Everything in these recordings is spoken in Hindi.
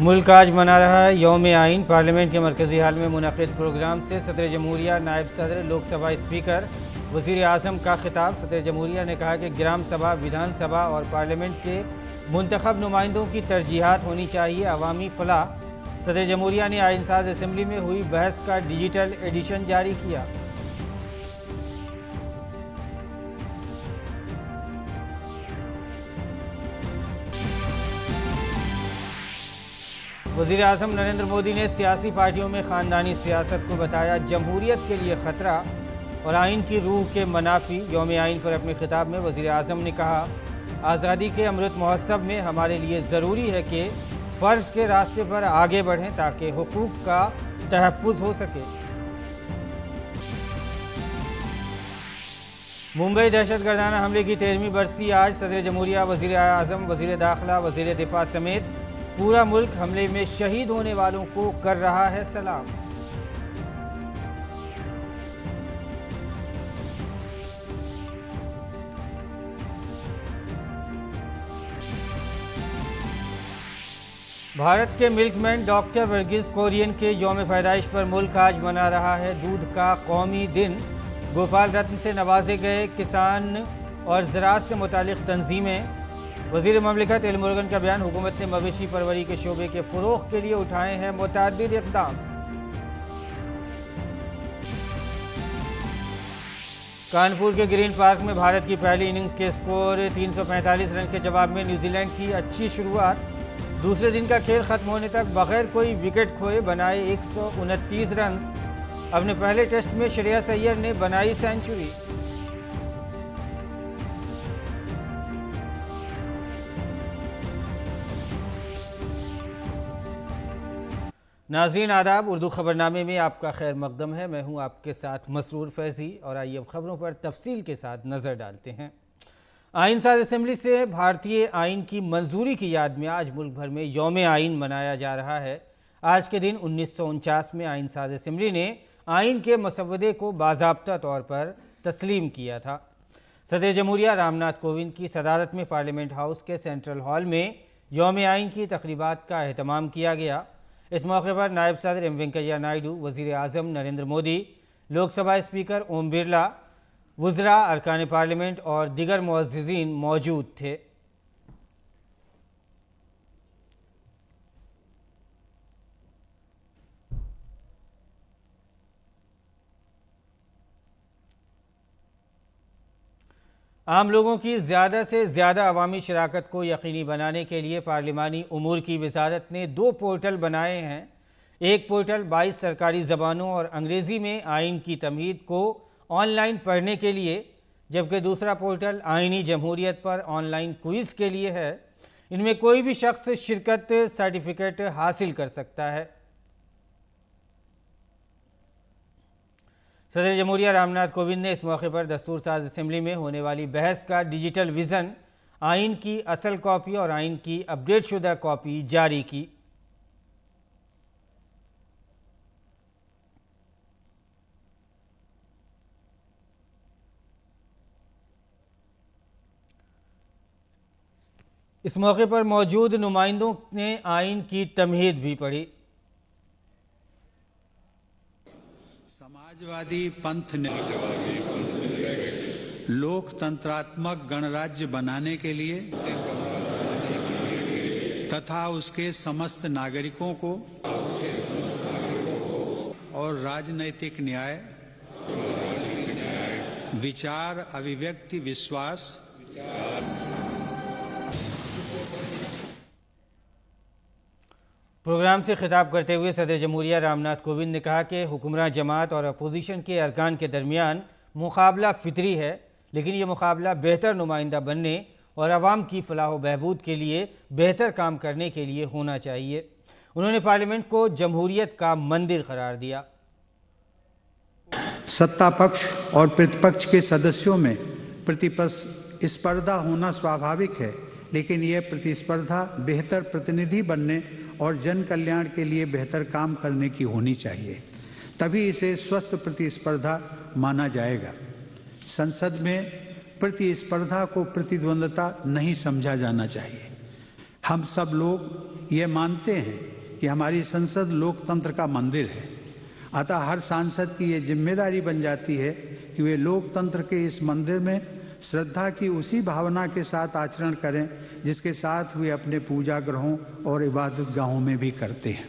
मुल्क आज मना रहा है यौम आइन। पार्लियामेंट के मरकजी हाल में मुनक़िद प्रोग्राम से सदर जमहूरिया, नायब सदर, लोकसभा स्पीकर, वज़ीर आज़म का खिताब। सदर जमहूरिया ने कहा कि ग्राम सभा, विधानसभा और पार्लियामेंट के मुंतखब नुमाइंदों की तरजीहात होनी चाहिए, अवामी फलाह। सदर जमहूरिया ने आइन साज असम्बली में हुई बहस का डिजिटल एडिशन जारी किया। वज़ीर आज़म नरेंद्र मोदी ने सियासी पार्टियों में ख़ानदानी सियासत को बताया जमहूरियत के लिए ख़तरा और आइन की रूह के मनाफी। यौम आइन पर अपने खिताब में वज़ीर आज़म ने कहा, आज़ादी के अमृत महोत्सव में हमारे लिए ज़रूरी है कि फ़र्ज़ के रास्ते पर आगे बढ़ें ताकि हुकूक़ का तहफ़्फ़ुज़ हो सके। मुंबई दहशतगर्दाना हमले की 13वीं बरसी आज। सदर जमहूरिया, वज़ीर आज़म, वज़ीर दाखिला, वज़ीर दिफ़ा समेत पूरा मुल्क हमले में शहीद होने वालों को कर रहा है सलाम। भारत के मिल्कमैन डॉक्टर वर्गीज़ कुरियन के यौम पैदाइश पर मुल्क आज मना रहा है दूध का कौमी दिन। गोपाल रत्न से नवाजे गए किसान और ज़राअत से मुतालिक तंजीमें। वज़ीर ममलिकत एल मुरुगन का बयान, हुकूमत ने मवेशी परवरी के शोबे के फ़रोग़ के लिए उठाए हैं मुतअद्दिद इक़दाम। कानपुर के ग्रीन पार्क में भारत की पहली इनिंग्स के स्कोर 345 रन के जवाब में न्यूजीलैंड की अच्छी शुरुआत। दूसरे दिन का खेल खत्म होने तक बगैर कोई विकेट खोए बनाए 129 रन। अपने पहले टेस्ट में श्रेयस अय्यर ने बनाई सेंचुरी। नाज़रीन आदाब, उर्दू ख़बरनामे में आपका खैर मकदम है। मैं हूं आपके साथ मसरूर फैज़ी और आइए अब ख़बरों पर तफसील के साथ नज़र डालते हैं। आइन साज असम्बली से भारतीय आइन की मंजूरी की याद में आज मुल्क भर में यौम आइन मनाया जा रहा है। आज के दिन 1949 में आइन साज असम्बली ने आइन के मसवदे को बाज़ाब्ता तौर पर तस्लीम किया था। सदर जमहूरिया रामनाथ कोविंद की सदारत में पार्लियामेंट हाउस के सेंट्रल हॉल में यौम आइन की तक़रीबात का एहतमाम किया गया। इस मौके पर नायब सदर एम वेंकैया नायडू, वज़ीर आज़म नरेंद्र मोदी, लोकसभा स्पीकर ओम बिरला, वुज़रा, अरकान पार्लियामेंट और दीगर मुअज़्ज़िज़ीन मौजूद थे। आम लोगों की ज़्यादा से ज़्यादा अवामी शराकत को यकीनी बनाने के लिए पार्लिमानी उमूर की वज़ारत ने 2 पोर्टल बनाए हैं। एक पोर्टल 22 सरकारी ज़बानों और अंग्रेज़ी में आइन की तमहीद को ऑनलाइन पढ़ने के लिए, जबकि दूसरा पोर्टल आइनी जमहूरियत पर ऑनलाइन क्विज़ के लिए है। इनमें कोई भी शख्स शिरकत सर्टिफिकेट हासिल कर सकता है। सदर जमहूरिया रामनाथ कोविंद ने इस मौके पर दस्तूर साज असम्बली में होने वाली बहस का डिजिटल विज़न, आइन की असल कॉपी और आइन की अपडेट शुदा कॉपी जारी की। इस मौके पर मौजूद नुमाइंदों ने आइन की तमहीद भी पढ़ी। समाजवादी पंथ ने लोकतंत्रात्मक गणराज्य बनाने के लिए तथा उसके समस्त नागरिकों को और राजनैतिक न्याय, विचार, अभिव्यक्ति, विश्वास प्रोग्राम से खिताब करते हुए सदर जमहूरिया रामनाथ कोविंद ने कहा कि हुक्मरान जमात और अपोजिशन के अरकान के दरमियान मुकाबला फितरी है, लेकिन ये मुकाबला बेहतर नुमाइंदा बनने और आवाम की फलाह व बहबूद के लिए बेहतर काम करने के लिए होना चाहिए। उन्होंने पार्लियामेंट को जमहूरियत का मंदिर करार दिया। सत्ता पक्ष और प्रतिपक्ष के सदस्यों में प्रतिस्पर्धा होना स्वाभाविक है, लेकिन यह प्रतिस्पर्धा बेहतर प्रतिनिधि बनने और जन कल्याण के लिए बेहतर काम करने की होनी चाहिए, तभी इसे स्वस्थ प्रतिस्पर्धा माना जाएगा। संसद में प्रतिस्पर्धा को प्रतिद्वंद्विता नहीं समझा जाना चाहिए। हम सब लोग ये मानते हैं कि हमारी संसद लोकतंत्र का मंदिर है। अतः हर सांसद की ये जिम्मेदारी बन जाती है कि वे लोकतंत्र के इस मंदिर में श्रद्धा की उसी भावना के साथ आचरण करें जिसके साथ वे अपने पूजा गृहों और इबादत गाहों में भी करते हैं।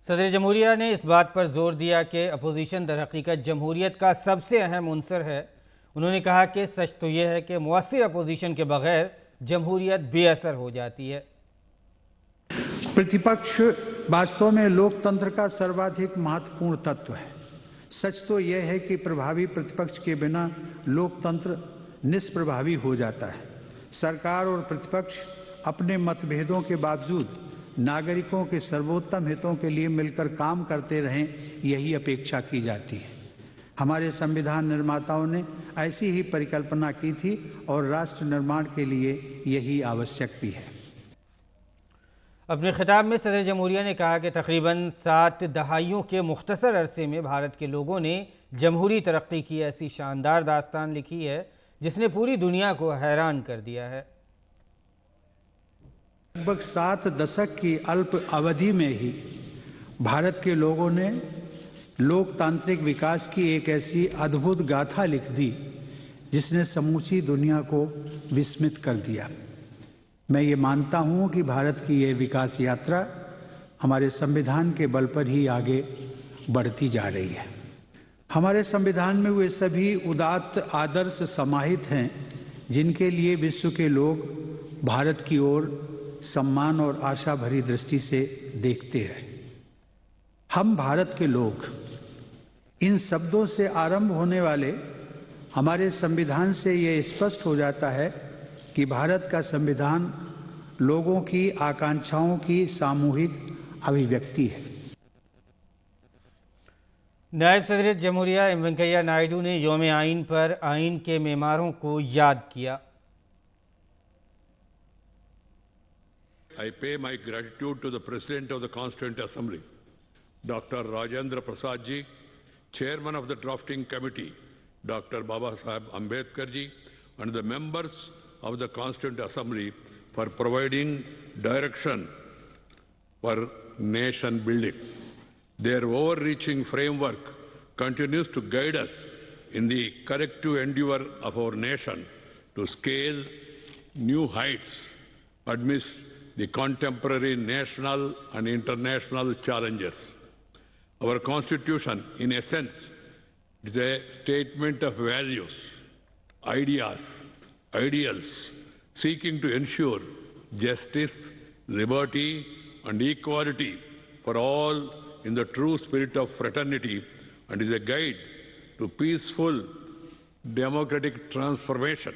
सदर जमहूरिया ने इस बात पर जोर दिया कि अपोजिशन दर हकीकत जमहूरियत का सबसे अहम उनसर है। उन्होंने कहा कि सच तो यह है कि मुअस्सिर अपोजिशन के बगैर जमहूरियत बेअसर हो जाती है। प्रतिपक्ष वास्तव में लोकतंत्र का सर्वाधिक महत्वपूर्ण तत्व है। सच तो यह है कि प्रभावी प्रतिपक्ष के बिना लोकतंत्र निष्प्रभावी हो जाता है। सरकार और प्रतिपक्ष अपने मतभेदों के बावजूद नागरिकों के सर्वोत्तम हितों के लिए मिलकर काम करते रहें, यही अपेक्षा की जाती है। हमारे संविधान निर्माताओं ने ऐसी ही परिकल्पना की थी और राष्ट्र निर्माण के लिए यही आवश्यक भी है। अपने खिताब में सदर जमहूरिया ने कहा कि तकरीबन 7 दहाइयों के मुख्तसर अरसे में भारत के लोगों ने जमहूरी तरक्की की ऐसी शानदार दास्तान लिखी है जिसने पूरी दुनिया को हैरान कर दिया है। लगभग 7 दशक की अल्प अवधि में ही भारत के लोगों ने लोकतांत्रिक विकास की एक ऐसी अद्भुत गाथा लिख दी जिसने समूची दुनिया को विस्मित कर दिया। मैं ये मानता हूँ कि भारत की ये विकास यात्रा हमारे संविधान के बल पर ही आगे बढ़ती जा रही है। हमारे संविधान में वे सभी उदात्त आदर्श समाहित हैं जिनके लिए विश्व के लोग भारत की ओर सम्मान और आशा भरी दृष्टि से देखते हैं। हम भारत के लोग, इन शब्दों से आरंभ होने वाले हमारे संविधान से ये स्पष्ट हो जाता है कि भारत का संविधान लोगों की आकांक्षाओं की सामूहिक अभिव्यक्ति है। नायब सदर जमहूरिया एम वेंकैया नायडू ने यौम आइन पर आइन के मेमारों को याद किया। I pay my gratitude to the President of the Constituent Assembly, Dr. Rajendra Prasad ji, Chairman of the Drafting Committee, Dr. Baba Saheb Ambedkar ji, and the members of the Constituent Assembly for providing direction for nation building. Their overreaching framework continues to guide us in the collective endeavor of our nation to scale new heights amidst the contemporary national and international challenges. Our Constitution, in essence, is a statement of values, ideas, ideals, seeking to ensure justice, liberty, and equality for all in the true spirit of fraternity, and is a guide to peaceful democratic transformation.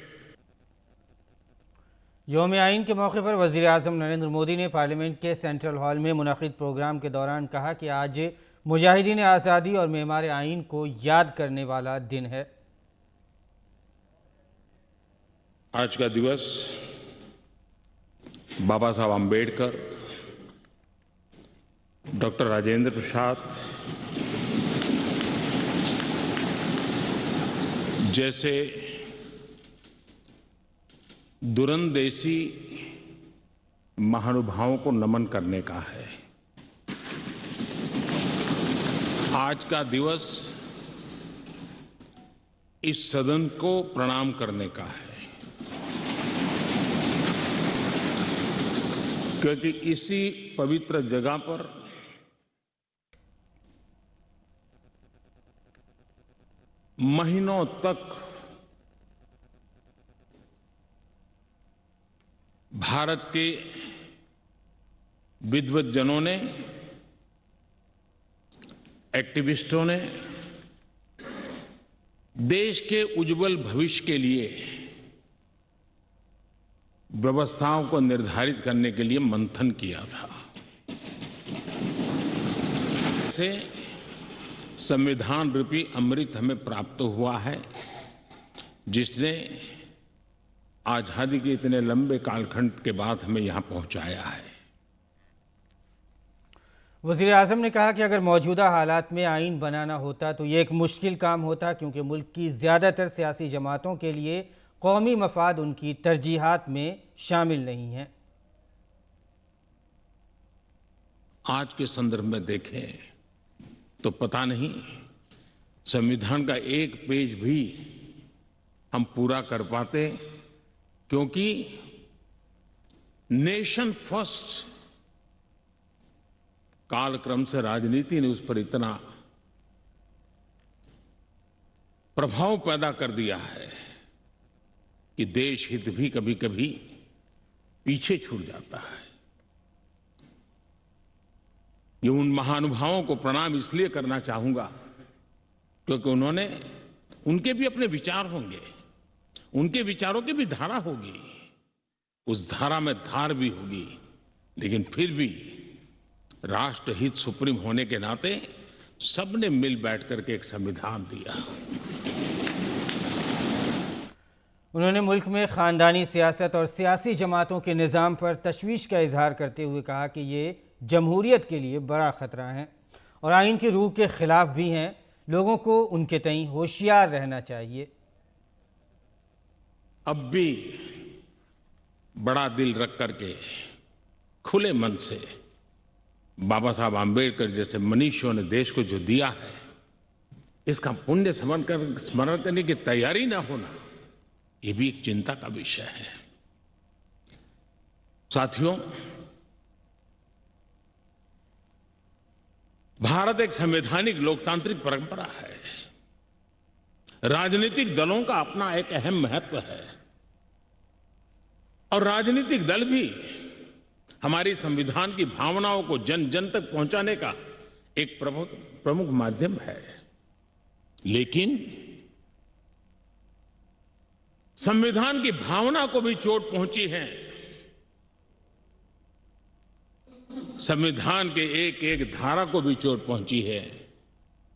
यौम आइन के मौके पर वज़ीर आज़म नरेंद्र मोदी ने पार्लियामेंट के सेंट्रल हॉल में मुनक़िद प्रोग्राम के दौरान कहा कि आज मुजाहिदीन आज़ादी और मेमार आइन को याद करने वाला दिन है। आज का दिवस बाबा साहब आम्बेडकर, डॉक्टर राजेंद्र प्रसाद जैसे दूरंदेशी महानुभावों को नमन करने का है। आज का दिवस इस सदन को प्रणाम करने का है, क्योंकि इसी पवित्र जगह पर महीनों तक भारत के विद्वज्जनों ने, एक्टिविस्टों ने देश के उज्जवल भविष्य के लिए व्यवस्थाओं को निर्धारित करने के लिए मंथन किया था। से संविधान रूपी अमृत हमें प्राप्त हुआ है, जिसने आजादी के इतने लंबे कालखंड के बाद हमें यहां पहुंचाया है। वज़ीर आज़म ने कहा कि अगर मौजूदा हालात में आइन बनाना होता तो ये एक मुश्किल काम होता, क्योंकि मुल्क की ज़्यादातर सियासी जमातों के लिए कौमी मफाद उनकी तरजीहात में शामिल नहीं है। आज के संदर्भ में देखें तो पता नहीं संविधान का एक पेज भी हम पूरा कर पाते, क्योंकि नेशन फर्स्ट कालक्रम से राजनीति ने उस पर इतना प्रभाव पैदा कर दिया है कि देश हित भी कभी कभी पीछे छूट जाता है। ये उन महानुभावों को प्रणाम इसलिए करना चाहूंगा क्योंकि उनके भी अपने विचार होंगे, उनके विचारों की भी धारा होगी, उस धारा में धार भी होगी, लेकिन फिर भी राष्ट्रहित सुप्रीम होने के नाते सबने मिल बैठ करके एक संविधान दिया। उन्होंने मुल्क में ख़ानदानी सियासत और सियासी जमातों के निज़ाम पर तशवीश का इजहार करते हुए कहा कि ये जमहूरियत के लिए बड़ा ख़तरा है और आइन की रूह के ख़िलाफ़ भी हैं। लोगों को उनके तई होशियार रहना चाहिए। अब भी बड़ा दिल रख करके खुले मन से बाबा साहब आम्बेडकर जैसे मनीषियों ने देश को जो दिया है, इसका पुण्य स्मरण करने की तैयारी ना होना, ये भी एक चिंता का विषय है। साथियों, भारत एक संवैधानिक लोकतांत्रिक परंपरा है। राजनीतिक दलों का अपना एक अहम महत्व है और राजनीतिक दल भी हमारी संविधान की भावनाओं को जन जन तक पहुंचाने का एक प्रमुख माध्यम है। लेकिन संविधान की भावना को भी चोट पहुंची है। संविधान के एक एक धारा को भी चोट पहुंची है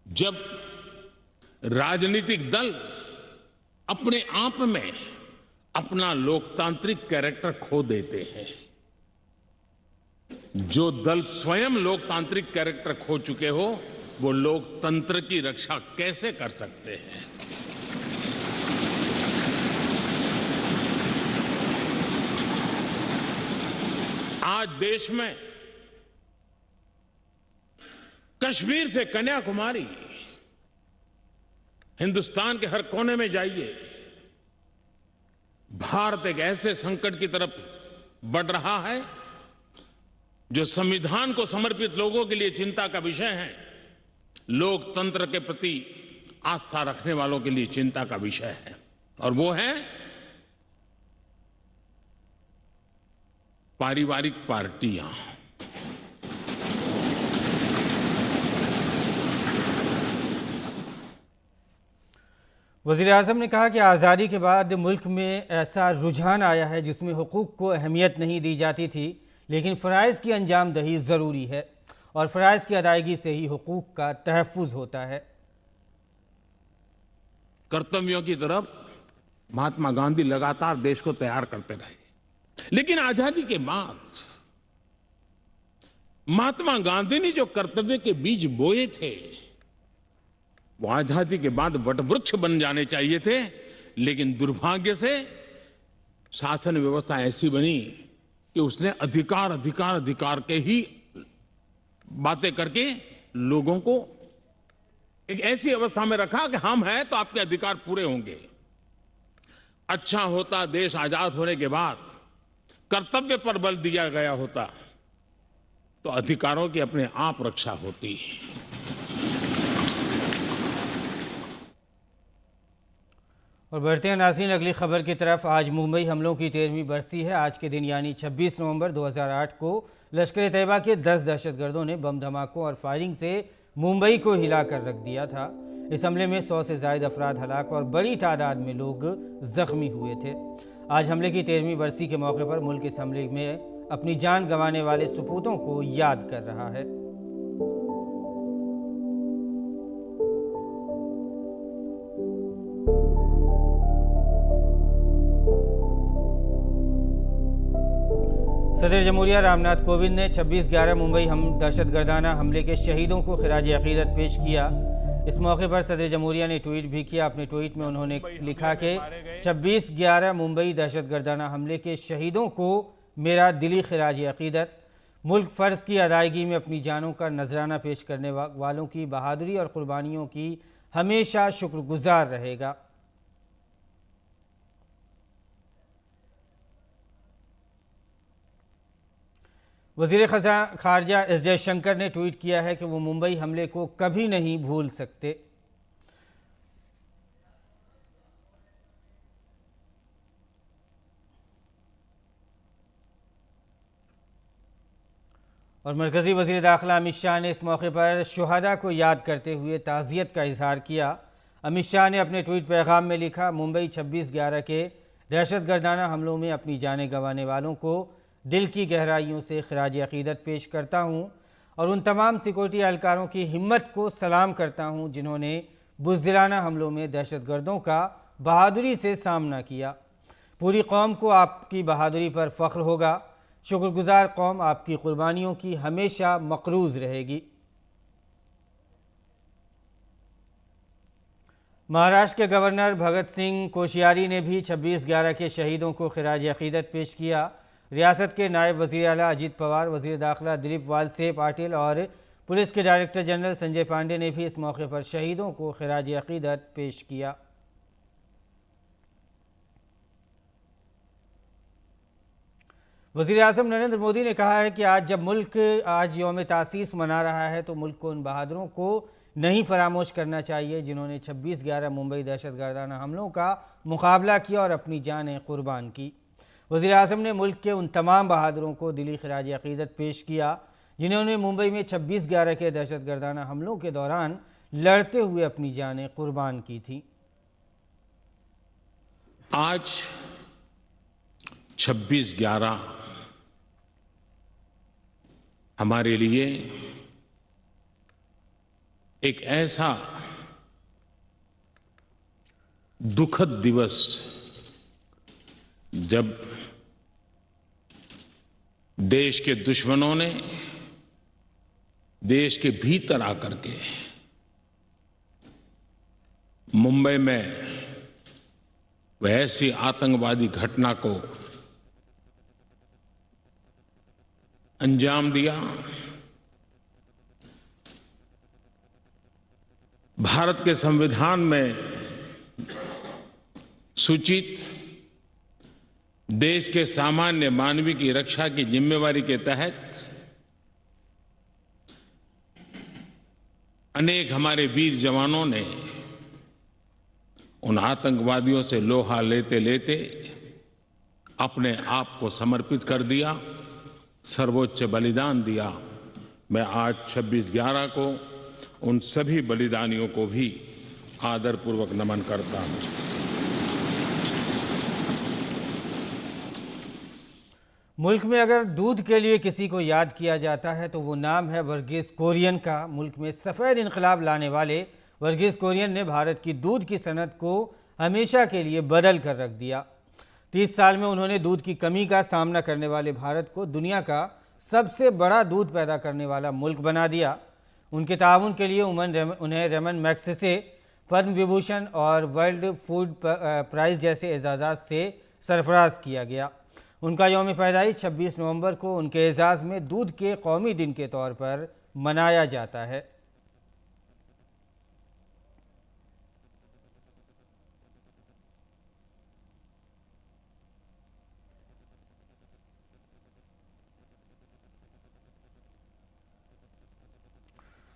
जब राजनीतिक दल अपने आप में अपना लोकतांत्रिक कैरेक्टर खो देते हैं। जो दल स्वयं लोकतांत्रिक कैरेक्टर खो चुके हो, वो लोकतंत्र की रक्षा कैसे कर सकते हैं? आज देश में कश्मीर से कन्याकुमारी, हिंदुस्तान के हर कोने में जाइए, भारत एक ऐसे संकट की तरफ बढ़ रहा है जो संविधान को समर्पित लोगों के लिए चिंता का विषय है, लोकतंत्र के प्रति आस्था रखने वालों के लिए चिंता का विषय है, और वो है पारिवारिक पार्टियां। वज़ीर-ए-आज़म ने कहा कि आज़ादी के बाद मुल्क में ऐसा रुझान आया है जिसमें हुकूक को अहमियत नहीं दी जाती थी, लेकिन फ़राइज़ की अंजाम दही ज़रूरी है और फ़राइज़ की अदायगी से ही हुकूक का तहफ़्फ़ुज़ होता है। कर्तव्यों की तरफ महात्मा गांधी लगातार देश को तैयार करते रहे, लेकिन आजादी के बाद महात्मा गांधी ने जो कर्तव्य के बीज बोए थे, वो आजादी के बाद वटवृक्ष बन जाने चाहिए थे, लेकिन दुर्भाग्य से शासन व्यवस्था ऐसी बनी कि उसने अधिकार के ही बातें करके लोगों को एक ऐसी अवस्था में रखा कि हम हैं तो आपके अधिकार पूरे होंगे। अच्छा होता देश आजाद होने के बाद कर्तव्य पर बल दिया गया होता तो अधिकारों की अपने आप रक्षा होती। और बढ़ते हैं नाज़रीन अगली खबर की तरफ। आज मुंबई हमलों की 13वीं बरसी है। आज के दिन यानी 26 नवंबर 2008 को लश्कर तैयबा के 10 दहशतगर्दों ने बम धमाकों और फायरिंग से मुंबई को हिलाकर रख दिया था। इस हमले में 100 से ज़ायद अफराद हलाक और बड़ी तादाद में लोग ज़ख्मी हुए थे। आज हमले की 13वीं बरसी के मौके पर मुल्क इस हमले में अपनी जान गंवाने वाले सपूतों को याद कर रहा है। सदर जमहूरिया रामनाथ कोविंद ने 26/11 मुंबई दहशतगर्दाना हमले के शहीदों को खिराज अकीदत पेश किया। इस मौके पर सदर जमहूरिया ने ट्वीट भी किया। अपने ट्वीट में उन्होंने लिखा कि 26/11 मुंबई दहशतगर्दाना हमले के शहीदों को मेरा दिली खिराज अकीदत। मुल्क फ़र्ज़ की अदायगी में अपनी जानों का नजराना पेश करने वालों की बहादुरी और कुर्बानियों की हमेशा शुक्रगुजार रहेगा। वज़ीर ख़ारजा एस जयशंकर ने ट्वीट किया है कि वो मुंबई हमले को कभी नहीं भूल सकते। और मरकज़ी वज़ीर दाखिला अमित शाह ने इस मौके पर शुहदा को याद करते हुए ताज़ियत का इजहार किया। अमित शाह ने अपने ट्वीट पैगाम में लिखा, मुंबई 26/11 के दहशतगर्दाना हमलों में अपनी जानें गंवाने वालों को दिल की गहराइयों से खिराज अक़ीदत पेश करता हूँ और उन तमाम सिक्योरिटी एहलकारों की हिम्मत को सलाम करता हूँ जिन्होंने बुज़दिलाना हमलों में दहशतगर्दों का बहादुरी से सामना किया। पूरी कौम को आपकी बहादुरी पर फ़ख्र होगा। शुक्रगुजार कौम आपकी कुर्बानियों की हमेशा मक़रूज़ रहेगी। महाराष्ट्र के गवर्नर भगत सिंह कोश्यारी ने भी 26/11 के शहीदों को खिराज अक़ीदत पेश किया। रियासत के नायब वज़ीर आला अजीत पवार, वज़ीर दाखिला दिलीप वालसे पाटिल और पुलिस के डायरेक्टर जनरल संजय पांडे ने भी इस मौके पर शहीदों को खिराज अक़ीदत पेश किया। वज़ीर आज़म नरेंद्र मोदी ने कहा है कि जब मुल्क आज यौम तासीस मना रहा है तो मुल्क को उन बहादुरों को नहीं फरामोश करना चाहिए जिन्होंने 26/11 मुंबई दहशतगर्दाना हमलों का मुकाबला किया और अपनी जानें कुर्बान की। वज़ीर आज़म ने मुल्क के उन तमाम बहादुरों को दिली खिराज अक़ीदत पेश किया जिन्होंने मुंबई में 26/11 के दहशतगर्दाना हमलों के दौरान लड़ते हुए अपनी जानें कुर्बान की थी। आज 26/11 हमारे लिए एक ऐसा दुखद दिवस जब देश के दुश्मनों ने देश के भीतर आकर के मुंबई में वह ऐसी आतंकवादी घटना को अंजाम दिया। भारत के संविधान में सूचित देश के सामान्य मानवीय की रक्षा की जिम्मेवारी के तहत अनेक हमारे वीर जवानों ने उन आतंकवादियों से लोहा लेते लेते अपने आप को समर्पित कर दिया, सर्वोच्च बलिदान दिया। मैं आज 26/11 को उन सभी बलिदानियों को भी आदरपूर्वक नमन करता हूं। मुल्क में अगर दूध के लिए किसी को याद किया जाता है तो वो नाम है वर्गीस कुरियन का। मुल्क में सफ़ेद इनकलाब लाने वाले वर्गीस कुरियन ने भारत की दूध की सनत को हमेशा के लिए बदल कर रख दिया। 30 साल में उन्होंने दूध की कमी का सामना करने वाले भारत को दुनिया का सबसे बड़ा दूध पैदा करने वाला मुल्क बना दिया। उनके ताउन के लिए उन्हें रेमन मैग्सेसे पद्म विभूषण और वर्ल्ड फूड प्राइज़ जैसे एजाज़ात से सरफराज किया गया। उनका यौम पैदाइश 26 नवंबर को उनके एजाज़ में दूध के कौमी दिन के तौर पर मनाया जाता है।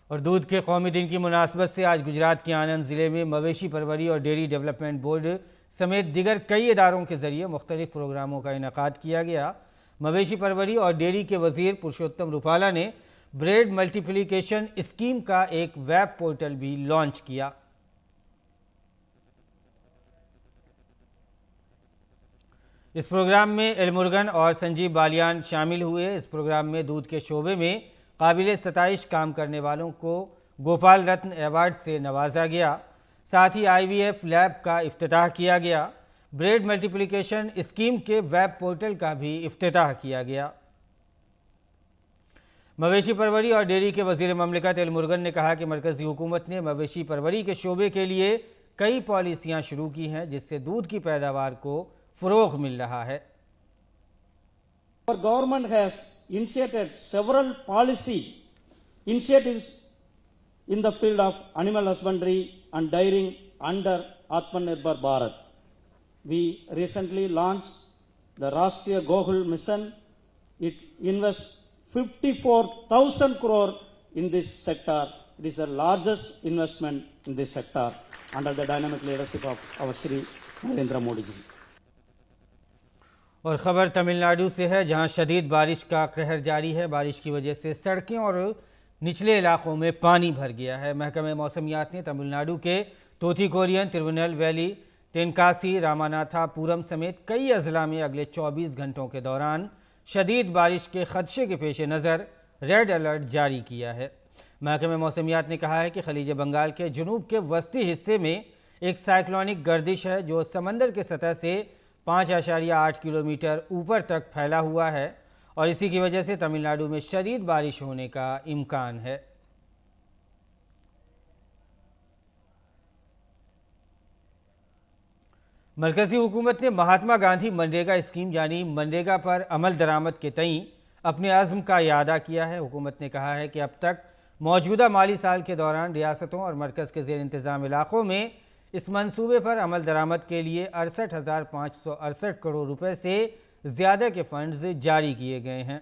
और दूध के कौमी दिन की मुनासबत से आज गुजरात के आनंद ज़िले में मवेशी परवरी और डेयरी डेवलपमेंट बोर्ड समेत दिगर कई इदारों के ज़रिए मुख्तलिफ प्रोग्रामों का इनेकाद किया गया। मवेशी परवरी और डेयरी के वज़ीर पुरुषोत्तम रूपाला ने ब्रेड मल्टीप्लिकेशन स्कीम का एक वेब पोर्टल भी लॉन्च किया। इस प्रोग्राम में एलमुर्गन और संजीव बालियान शामिल हुए। इस प्रोग्राम में दूध के शोबे में काबिल सताइश काम करने वालों को गोपाल रत्न अवार्ड से नवाजा गया। साथ ही IVF लैब का इफ्तिताह किया गया। ब्रेड मल्टीप्लिकेशन स्कीम के वेब पोर्टल का भी इफ्तिताह किया गया। मवेशी परवरी और डेयरी के वज़ीर ममलिकत एलमुर्गन ने कहा कि मरकज़ी हुकूमत ने मवेशी परवरी के शोबे के लिए कई पॉलिसियाँ शुरू की हैं जिससे दूध की पैदावार को फ़रोग़ मिल रहा है। Our government has initiated several policy initiatives in the field of animal husbandry and dairying under Atmanirbhar Bharat. We recently launched the Rashtriya Gokul Mission. It invests 54,000 crore in this sector. It is the largest investment in this sector under the dynamic leadership of our Shri Narendra Modi ji. और ख़बर तमिलनाडु से है, जहां शदीद बारिश का कहर जारी है। बारिश की वजह से सड़कें और निचले इलाकों में पानी भर गया है। महकमे मौसमियात ने तमिलनाडु के तोथिकोरियन, तिरुवनल वैली, तेनकासी, रामानाथापुरम समेत कई अजला में अगले 24 घंटों के दौरान शदीद बारिश के खदशे के पेश नज़र रेड अलर्ट जारी किया है। महकमे मौसमियात ने कहा है कि खलीज बंगाल के जुनूब के वस्ती हिस्से में एक साइक्लोनिक गर्दिश है जो समंदर के सतह से 5.8 किलोमीटर ऊपर तक फैला हुआ है और इसी की वजह से तमिलनाडु में शदीद बारिश होने का इम्कान है। मरकजी हुकूमत ने महात्मा गांधी मनरेगा स्कीम यानी मनरेगा पर अमल दरामद के तई अपने अज़्म का इआदा किया है। हुकूमत ने कहा है कि अब तक मौजूदा माली साल के दौरान रियासतों और मरकज़ के ज़ेर इंतज़ाम इलाक़ों में इस मंसूबे पर अमल दरामद के लिए 68,568 करोड़ रुपए से ज़्यादा के फ़ंड्स जारी किए गए हैं।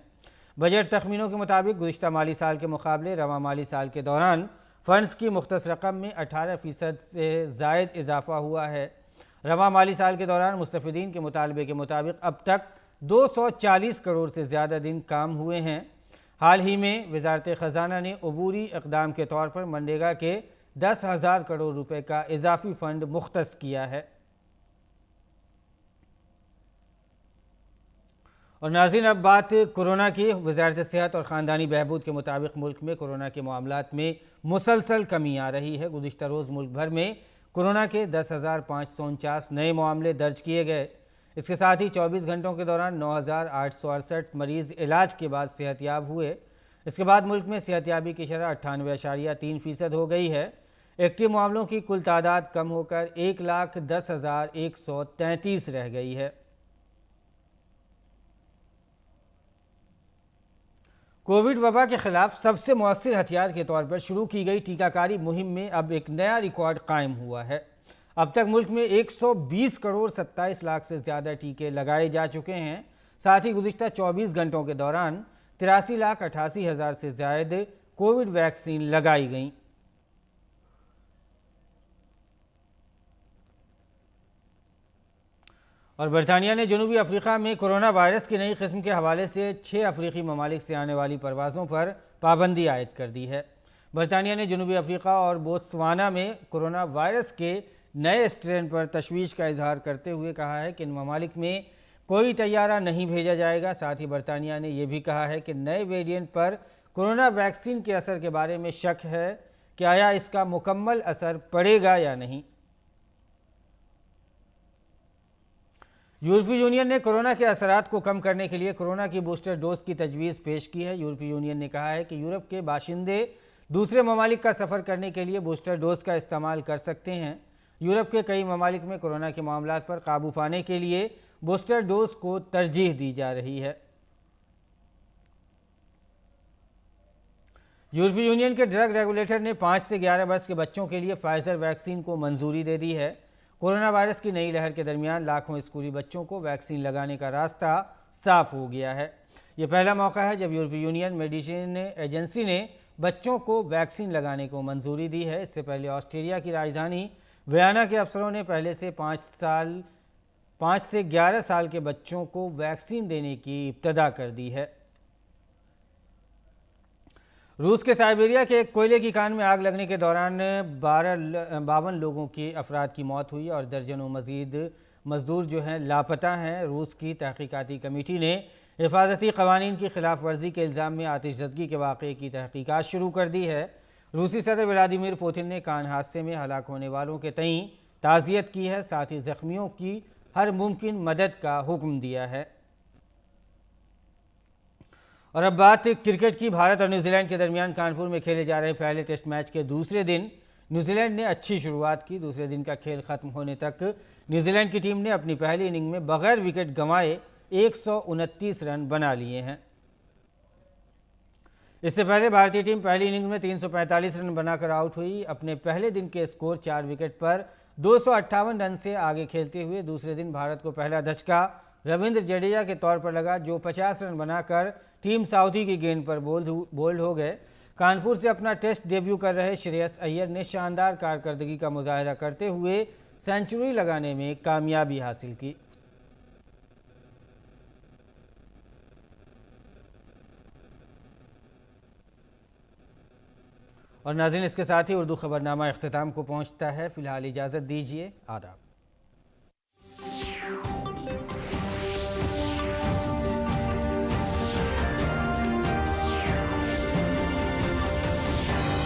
बजट तखमीनों के मुताबिक गुज़िश्ता माली साल के मुकाबले रवा माली साल के दौरान फ़ंड्स की मुख्तस रकम में 18% से ज़ायद इजाफ़ा हुआ है। रवा माली साल के दौरान मुस्तफ़ीदीन के मुतालबे के मुताबिक अब तक 240 करोड़ से ज़्यादा दिन काम हुए हैं। हाल ही में वज़ारत ख़जाना ने अबूरी इक़दाम के तौर पर मनरेगा के 10,000 करोड़ रुपए का इजाफी फ़ंड मुख्तस किया है। और नाज़रीन, अब बात कोरोना की। वज़ारत सेहत और ख़ानदानी बहबूद के मुताबिक मुल्क में कोरोना के मामलात में मुसलसल कमी आ रही है। गुज़िश्ता रोज़ मुल्क भर में कोरोना के 10,549 नए मामले दर्ज किए गए। इसके साथ ही 24 घंटों के दौरान 9,868 मरीज़ इलाज के बाद सेहतयाब हुए। इसके बाद मुल्क में सेहतयाबी की शरह 98.3% हो गई है। एक्टिव मामलों की कुल तादाद कम होकर 1,10,133 रह गई है। कोविड वबा के खिलाफ सबसे मौसर हथियार के तौर पर शुरू की गई टीकाकारी मुहिम में अब एक नया रिकॉर्ड कायम हुआ है। अब तक मुल्क में 120 करोड़ 27 लाख से ज़्यादा टीके लगाए जा चुके हैं। साथ ही गुज़िश्ता 24 घंटों के दौरान 83,88,000 से ज़्यादा कोविड वैक्सीन लगाई गई। और बरतानिया ने जनूबी अफ्रीका में कोरोना वायरस की नई किस्म के हवाले से 6 अफ्रीकी ममालिक से आने वाली परवाज़ों पर पाबंदी आयद कर दी है। बरतानिया ने जनूबी अफ्रीका और बोत्सवाना में कोरोना वायरस के नए स्ट्रेन पर तशवीश का इजहार करते हुए कहा है कि इन ममालिक में कोई तैयारा नहीं भेजा जाएगा। साथ ही बरतानिया ने यह भी कहा है कि नए वेरिएंट पर कोरोना वैक्सीन के असर के बारे में शक है कि आया इसका मुकम्मल असर पड़ेगा या नहीं। यूरोपीय यूनियन ने कोरोना के असरात को कम करने के लिए कोरोना की बूस्टर डोज की तजवीज़ पेश की है। यूरोपीय यूनियन ने कहा है कि यूरोप के बाशिंदे दूसरे ममालिक का सफ़र करने के लिए बूस्टर डोज का इस्तेमाल कर सकते हैं। यूरोप के कई ममालिक में कोरोना के मामलात पर काबू पाने के लिए बूस्टर डोज को तरजीह दी जा रही है। यूरोपीय यूनियन के ड्रग रेगुलेटर ने 5 से 11 वर्ष के बच्चों के लिए फाइजर वैक्सीन को मंजूरी दे दी है। कोरोना वायरस की नई लहर के दरमियान लाखों स्कूली बच्चों को वैक्सीन लगाने का रास्ता साफ हो गया है। ये पहला मौका है जब यूरोपीय यूनियन मेडिसिन एजेंसी ने बच्चों को वैक्सीन लगाने को मंजूरी दी है। इससे पहले ऑस्ट्रेलिया की राजधानी वियना के अफसरों ने पहले से 5 से 11 साल के बच्चों को वैक्सीन देने की इब्तदा कर दी है। रूस के साइबेरिया के एक कोयले की खान में आग लगने के दौरान 52 लोगों की अफराद की मौत हुई और दर्जनों मजीद मजदूर जो हैं लापता हैं। रूस की तहकीकाती कमेटी ने हिफाजती कवानीन की खिलाफ वर्जी के इल्ज़ाम में आतिशज़दगी के वाक़े की तहकीकात शुरू कर दी है। रूसी सदर व्लादिमीर पुतिन ने कान हादसे में हलाक होने वालों के तई ताज़ियत की है। साथ ही ज़ख्मियों की हर मुमकिन मदद का हुक्म दिया है। और अब बात क्रिकेट की। भारत और न्यूजीलैंड के दरमियान कानपुर में खेले जा रहे पहले टेस्ट मैच के दूसरे दिन न्यूजीलैंड ने अच्छी शुरुआत की। दूसरे दिन का खेल खत्म होने तक न्यूजीलैंड की टीम ने अपनी पहली इनिंग में बगैर विकेट गंवाए 129 रन बना लिए हैं। इससे पहले भारतीय टीम पहली इनिंग में 345 रन बनाकर आउट हुई। अपने पहले दिन के स्कोर 4 विकेट पर 258 रन से आगे खेलते हुए दूसरे दिन भारत को पहला धचका रविंद्र जडेजा के तौर पर लगा, जो 50 रन बनाकर टीम साउथी की गेंद पर बोल्ड हो गए। कानपुर से अपना टेस्ट डेब्यू कर रहे श्रेयस अय्यर ने शानदार कारकर्दगी का मुजाहरा करते हुए सेंचुरी लगाने में कामयाबी हासिल की। और नाज़रीन, इसके साथ ही उर्दू खबरनामा इख्तिताम को पहुंचता है। फिलहाल इजाज़त दीजिए, आदाब।